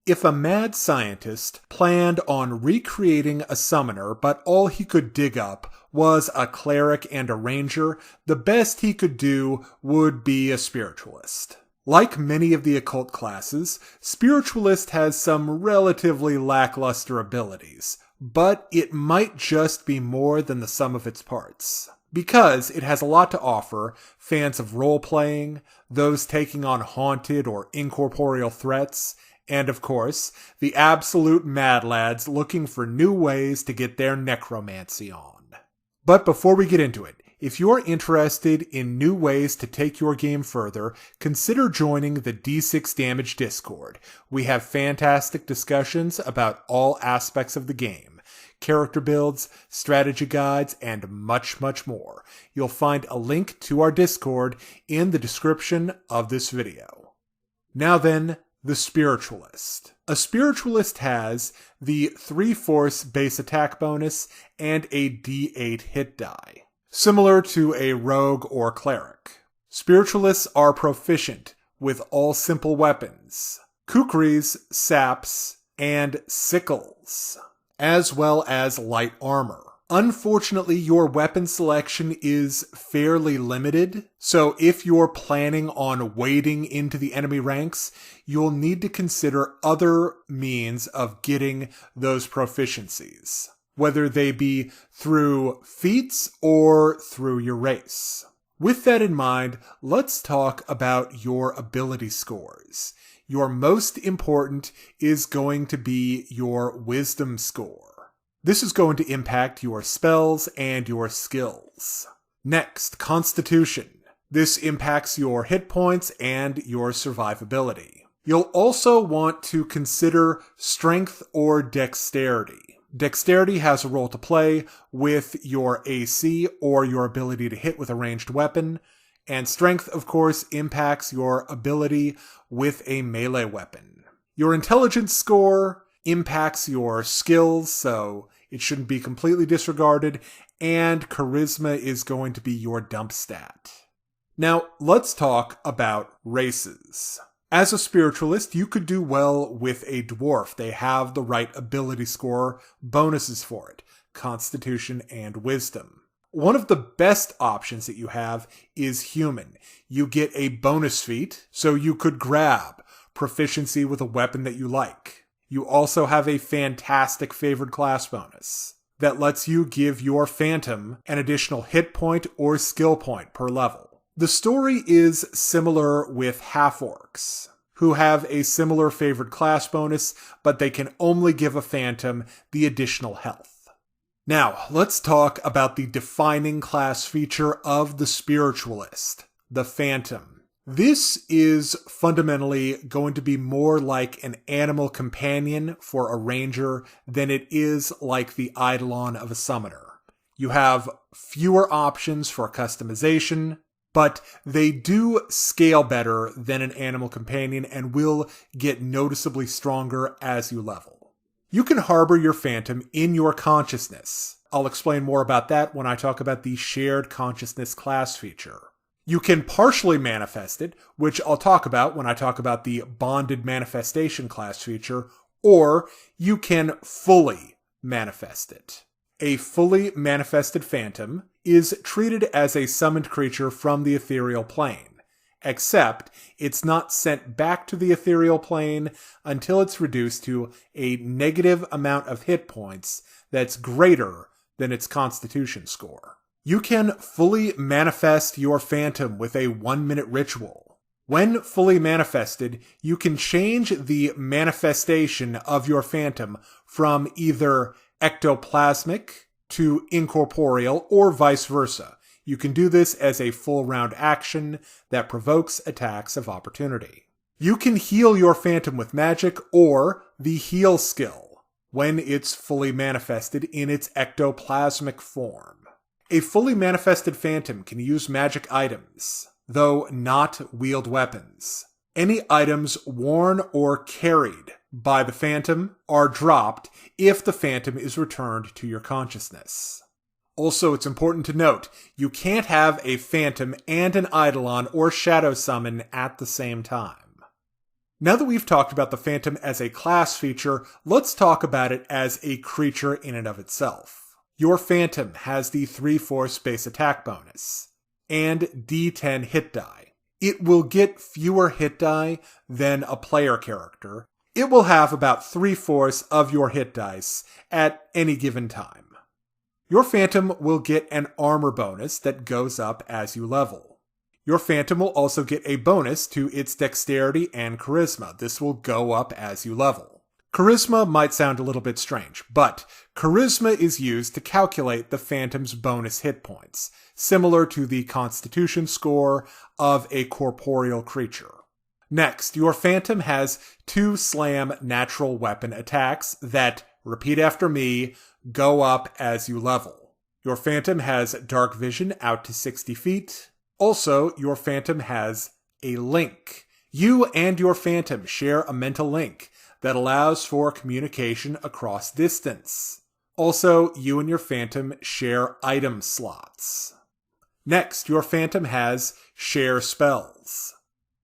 If a mad scientist planned on recreating a summoner, but all he could dig up was a cleric and a ranger, the best he could do would be a spiritualist. Like many of the occult classes, Spiritualist has some relatively lackluster abilities, but it might just be more than the sum of its parts. Because it has a lot to offer fans of role-playing, those taking on haunted or incorporeal threats, and of course, the absolute mad lads looking for new ways to get their necromancy on. But before we get into it, if you're interested in new ways to take your game further, consider joining the D6Damage Discord. We have fantastic discussions about all aspects of the game, character builds, strategy guides, and much, much more. You'll find a link to our Discord in the description of this video. Now then, the Spiritualist. A Spiritualist has the 3-force base attack bonus and a D8 hit die, similar to a rogue or cleric. Spiritualists are proficient with all simple weapons, kukris, saps, and sickles, as well as light armor. Unfortunately, your weapon selection is fairly limited, so if you're planning on wading into the enemy ranks, you'll need to consider other means of getting those proficiencies, whether they be through feats or through your race. With that in mind, let's talk about your ability scores. Your most important is going to be your wisdom score. This is going to impact your spells and your skills. Next, Constitution. This impacts your hit points and your survivability. You'll also want to consider Strength or Dexterity. Dexterity has a role to play with your AC or your ability to hit with a ranged weapon, and Strength, of course, impacts your ability with a melee weapon. Your Intelligence score impacts your skills, so it shouldn't be completely disregarded, and Charisma is going to be your dump stat. Now, let's talk about races. As a Spiritualist, you could do well with a Dwarf. They have the right ability score bonuses for it, Constitution and Wisdom. One of the best options that you have is Human. You get a bonus feat, so you could grab proficiency with a weapon that you like. You also have a fantastic favored class bonus that lets you give your Phantom an additional hit point or skill point per level. The story is similar with half-orcs, who have a similar favored class bonus, but they can only give a Phantom the additional health. Now, let's talk about the defining class feature of the Spiritualist, the Phantom. This is fundamentally going to be more like an animal companion for a ranger than it is like the eidolon of a summoner. You have fewer options for customization, but they do scale better than an animal companion and will get noticeably stronger as you level. You can harbor your Phantom in your consciousness. I'll explain more about that when I talk about the shared consciousness class feature. You can partially manifest it, which I'll talk about when I talk about the bonded manifestation class feature, or you can fully manifest it. A fully manifested Phantom is treated as a summoned creature from the ethereal plane, except it's not sent back to the ethereal plane until it's reduced to a negative amount of hit points that's greater than its Constitution score. You can fully manifest your Phantom with a 1-minute ritual. When fully manifested, you can change the manifestation of your Phantom from either ectoplasmic to incorporeal or vice versa. You can do this as a full round action that provokes attacks of opportunity. You can heal your Phantom with magic or the heal skill when it's fully manifested in its ectoplasmic form. A fully manifested Phantom can use magic items, though not wield weapons. Any items worn or carried by the Phantom are dropped if the Phantom is returned to your consciousness. Also, it's important to note, you can't have a Phantom and an Eidolon or Shadow Summon at the same time. Now that we've talked about the Phantom as a class feature, let's talk about it as a creature in and of itself. Your Phantom has the 3/4 base attack bonus and D10 hit die. It will get fewer hit die than a player character. It will have about 3/4 of your hit dice at any given time. Your Phantom will get an armor bonus that goes up as you level. Your Phantom will also get a bonus to its dexterity and charisma. This will go up as you level. Charisma might sound a little bit strange, but charisma is used to calculate the Phantom's bonus hit points, similar to the Constitution score of a corporeal creature. Next, your Phantom has 2 slam natural weapon attacks that, repeat after me, go up as you level. Your Phantom has dark vision out to 60 feet. Also, your Phantom has a link. You and your Phantom share a mental link that allows for communication across distance. Also, you and your Phantom share item slots. Next, your Phantom has share spells.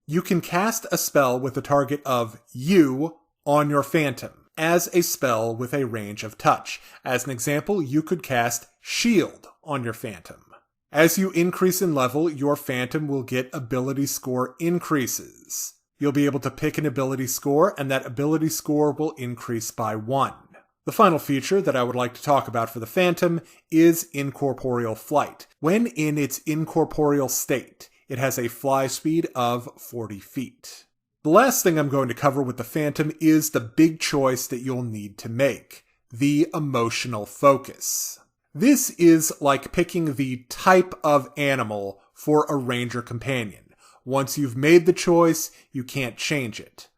You can cast a spell with a target of you on your Phantom as a spell with a range of touch. As an example, you could cast Shield on your Phantom. As you increase in level, your Phantom will get ability score increases. You'll be able to pick an ability score, and that ability score will increase by 1. The final feature that I would like to talk about for the Phantom is incorporeal flight. When in its incorporeal state, it has a fly speed of 40 feet. The last thing I'm going to cover with the Phantom is the big choice that you'll need to make: the emotional focus. This is like picking the type of animal for a ranger companion. Once you've made the choice, you can't change it.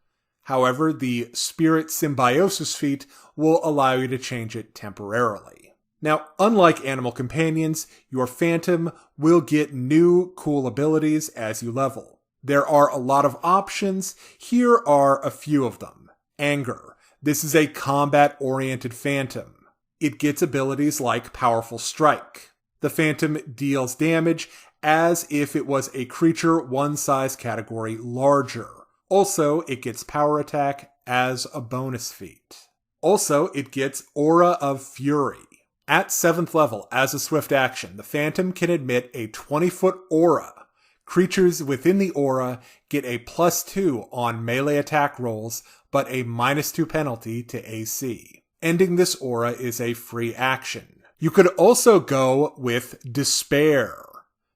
However, the spirit symbiosis feat will allow you to change it temporarily. Now, unlike animal companions, your Phantom will get new cool abilities as you level. There are a lot of options. Here are a few of them. Anger. This is a combat-oriented Phantom. It gets abilities like Powerful Strike. The Phantom deals damage as if it was a creature one size category larger. Also, it gets Power Attack as a bonus feat. Also, it gets Aura of Fury. At 7th level, as a swift action, the Phantom can emit a 20-foot aura. Creatures within the aura get a +2 on melee attack rolls, but a -2 penalty to AC. Ending this aura is a free action. You could also go with Despair.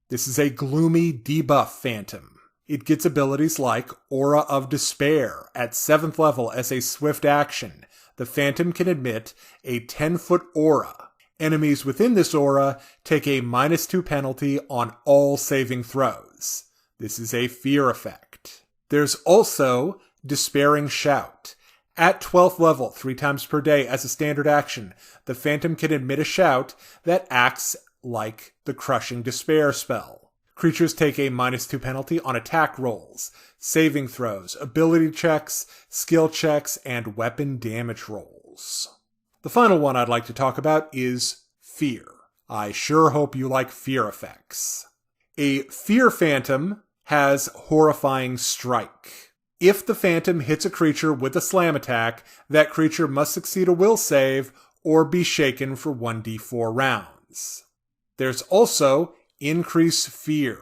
This is a gloomy debuff Phantom. It gets abilities like Aura of Despair. At 7th level as a swift action, the Phantom can emit a 10-foot aura. Enemies within this aura take a -2 penalty on all saving throws. This is a fear effect. There's also Despairing Shout. At 12th level, 3 times per day as a standard action, the Phantom can emit a shout that acts like the Crushing Despair spell. Creatures take a -2 penalty on attack rolls, saving throws, ability checks, skill checks, and weapon damage rolls. The final one I'd like to talk about is Fear. I sure hope you like fear effects. A Fear Phantom has Horrifying Strike. If the Phantom hits a creature with a slam attack, that creature must succeed a will save or be shaken for 1d4 rounds. There's also Increase Fear.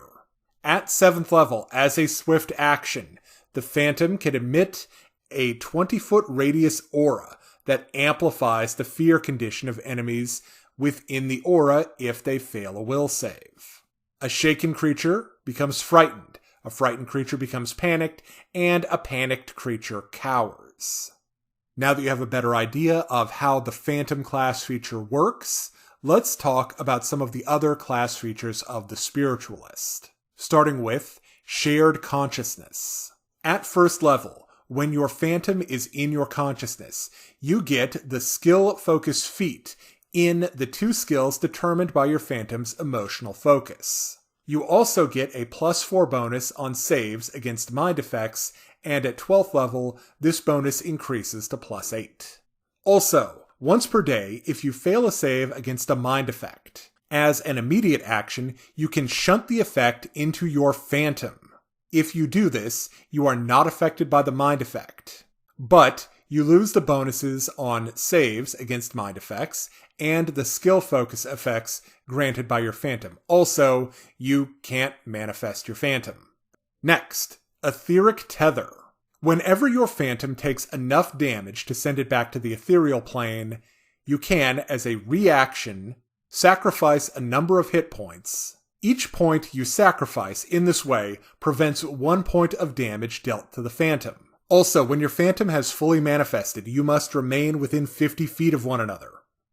At 7th level, as a swift action, the Phantom can emit a 20-foot radius aura that amplifies the fear condition of enemies within the aura if they fail a will save. A shaken creature becomes frightened, a frightened creature becomes panicked, and a panicked creature cowers. Now that you have a better idea of how the Phantom class feature works, let's talk about some of the other class features of the Spiritualist. Starting with Shared Consciousness. At 1st level, when your Phantom is in your consciousness, you get the Skill Focus feat in the 2 skills determined by your Phantom's emotional focus. You also get a +4 bonus on saves against mind effects, and at 12th level, this bonus increases to +8. Also, once per day, if you fail a save against a mind effect, as an immediate action, you can shunt the effect into your Phantom. If you do this, you are not affected by the mind effect, but you lose the bonuses on saves against mind effects and the skill focus effects granted by your phantom. Also, you can't manifest your phantom. Next, etheric tether. Whenever your phantom takes enough damage to send it back to the ethereal plane, you can, as a reaction, sacrifice a number of hit points. Each point you sacrifice in this way prevents 1 point of damage dealt to the phantom. Also, when your phantom has fully manifested, you must remain within 50 feet of one another.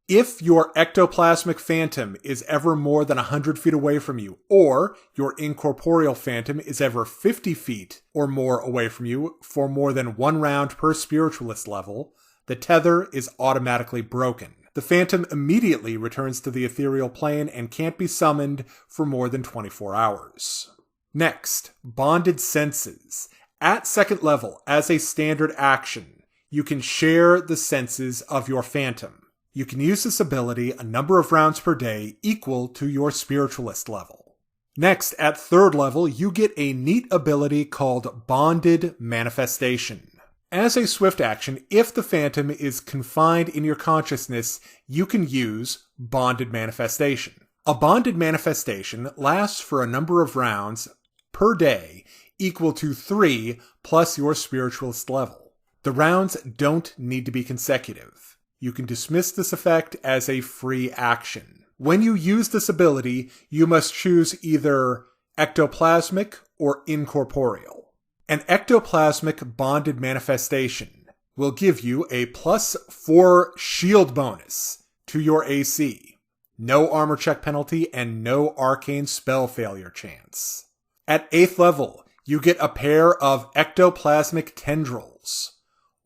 If your ectoplasmic phantom is ever more than 100 feet away from you, or your incorporeal phantom is ever 50 feet or more away from you for more than 1 round per spiritualist level, the tether is automatically broken. The phantom immediately returns to the ethereal plane and can't be summoned for more than 24 hours. Next, bonded senses. At 2nd level, as a standard action, you can share the senses of your phantom. You can use this ability a number of rounds per day equal to your spiritualist level. Next, at 3rd level, you get a neat ability called Bonded Manifestation. As a swift action, if the phantom is confined in your consciousness, you can use Bonded Manifestation. A Bonded Manifestation lasts for a number of rounds per day equal to 3 plus your spiritualist level. The rounds don't need to be consecutive. You can dismiss this effect as a free action. When you use this ability, you must choose either ectoplasmic or incorporeal. An ectoplasmic bonded manifestation will give you a +4 shield bonus to your AC, no armor check penalty, and no arcane spell failure chance. At 8th level, you get a pair of ectoplasmic tendrils.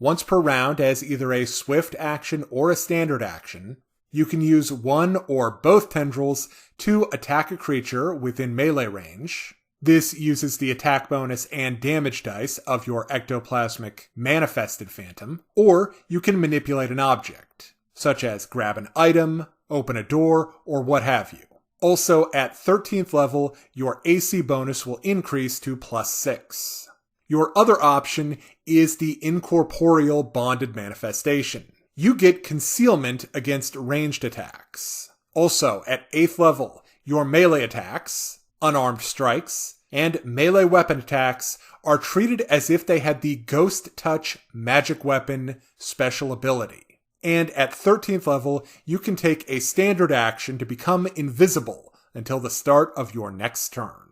Once per round as either a swift action or a standard action, you can use one or both tendrils to attack a creature within melee range. This uses the attack bonus and damage dice of your ectoplasmic manifested phantom, or you can manipulate an object, such as grab an item, open a door, or what have you. Also, at 13th level, your AC bonus will increase to +6. Your other option is the incorporeal bonded manifestation. You get concealment against ranged attacks. Also, at 8th level, your melee attacks, unarmed strikes, and melee weapon attacks are treated as if they had the Ghost Touch magic weapon special ability. And at 13th level, you can take a standard action to become invisible until the start of your next turn.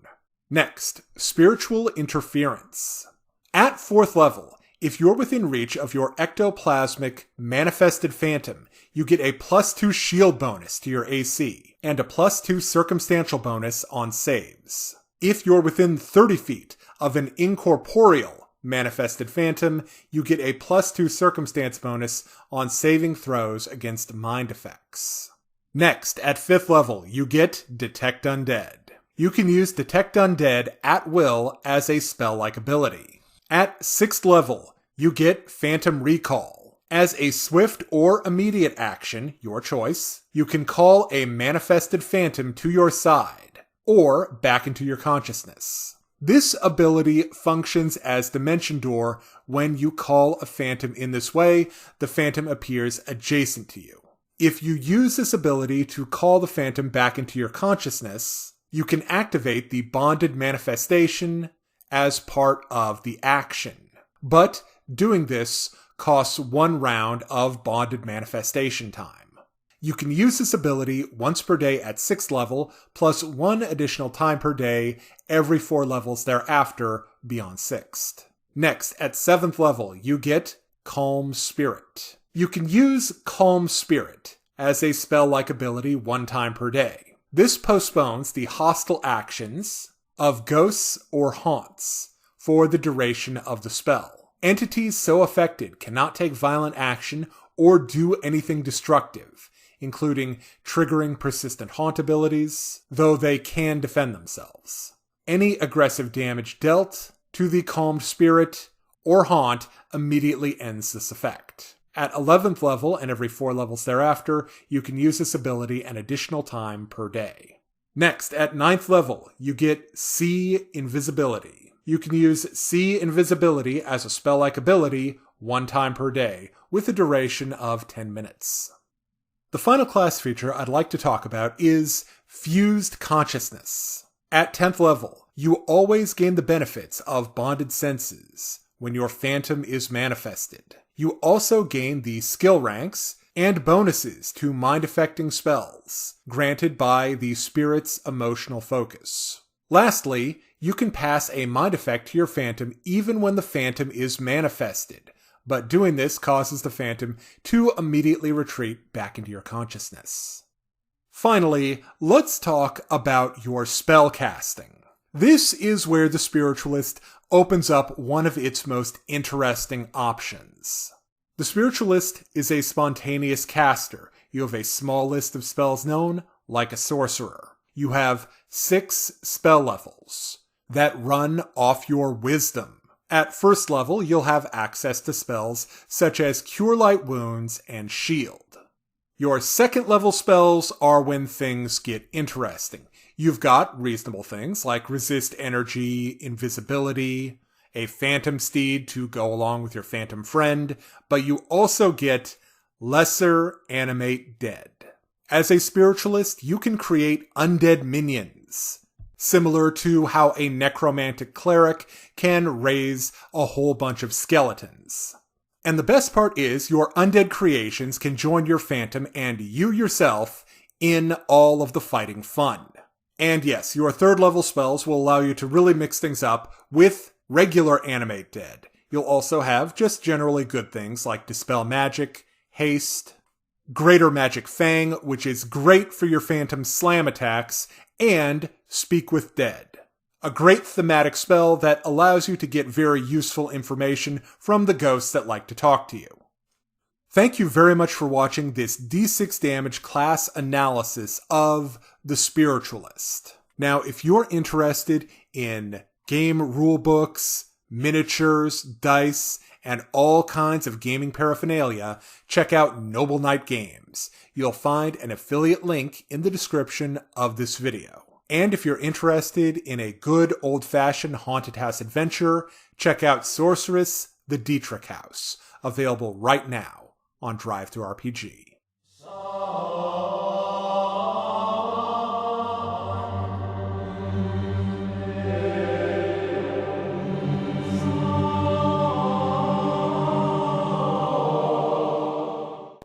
Next, spiritual interference. At 4th level, if you're within reach of your ectoplasmic manifested phantom, you get a +2 shield bonus to your AC, and a +2 circumstantial bonus on saves. If you're within 30 feet of an incorporeal manifested phantom, you get a +2 circumstance bonus on saving throws against mind effects. Next, at 5th level, you get Detect Undead. You can use Detect Undead at will as a spell-like ability. At 6th level, you get Phantom Recall. As a swift or immediate action, your choice, you can call a manifested phantom to your side, or back into your consciousness. This ability functions as Dimension Door. When you call a phantom in this way, the phantom appears adjacent to you. If you use this ability to call the phantom back into your consciousness, you can activate the bonded manifestation as part of the action. But doing this costs 1 round of bonded manifestation time. You can use this ability once per day at 6th level, plus 1 additional time per day every 4 levels thereafter beyond 6th. Next, at 7th level, you get Calm Spirit. You can use Calm Spirit as a spell-like ability 1 time per day. This postpones the hostile actions of ghosts or haunts for the duration of the spell. Entities so affected cannot take violent action or do anything destructive, including triggering persistent haunt abilities, though they can defend themselves. Any aggressive damage dealt to the calmed spirit or haunt immediately ends this effect. At 11th level and every 4 levels thereafter, you can use this ability an additional time per day. Next, at 9th level, you get See Invisibility. You can use See Invisibility as a spell-like ability 1 time per day, with a duration of 10 minutes. The final class feature I'd like to talk about is Fused Consciousness. At 10th level, you always gain the benefits of Bonded Senses when your phantom is manifested. You also gain the skill ranks and bonuses to mind-affecting spells, granted by the spirit's emotional focus. Lastly, you can pass a mind effect to your phantom even when the phantom is manifested, but doing this causes the phantom to immediately retreat back into your consciousness. Finally, let's talk about your spell casting. This is where the Spiritualist opens up one of its most interesting options. The Spiritualist is a spontaneous caster. You have a small list of spells known, like a sorcerer. You have 6 spell levels that run off your wisdom. At first level, you'll have access to spells such as Cure Light Wounds and Shield. Your second level spells are when things get interesting. You've got reasonable things like Resist Energy, Invisibility, a Phantom Steed to go along with your Phantom Friend, but you also get Lesser Animate Dead. As a Spiritualist, you can create undead minions, similar to how a necromantic cleric can raise a whole bunch of skeletons. And the best part is your undead creations can join your phantom and you yourself in all of the fighting fun. And yes, your third level spells will allow you to really mix things up with regular Animate Dead. You'll also have just generally good things like Dispel Magic, Haste, Greater Magic Fang, which is great for your phantom slam attacks, and Speak with Dead, a great thematic spell that allows you to get very useful information from the ghosts that like to talk to you. Thank you very much for watching this D6 Damage Class Analysis of the Spiritualist. Now, if you're interested in game rulebooks, miniatures, dice, and all kinds of gaming paraphernalia, check out Noble Knight Games. You'll find an affiliate link in the description of this video. And if you're interested in a good old-fashioned haunted house adventure, check out Sorceress: The Dietrich House, available right now on Drive-Thru RPG.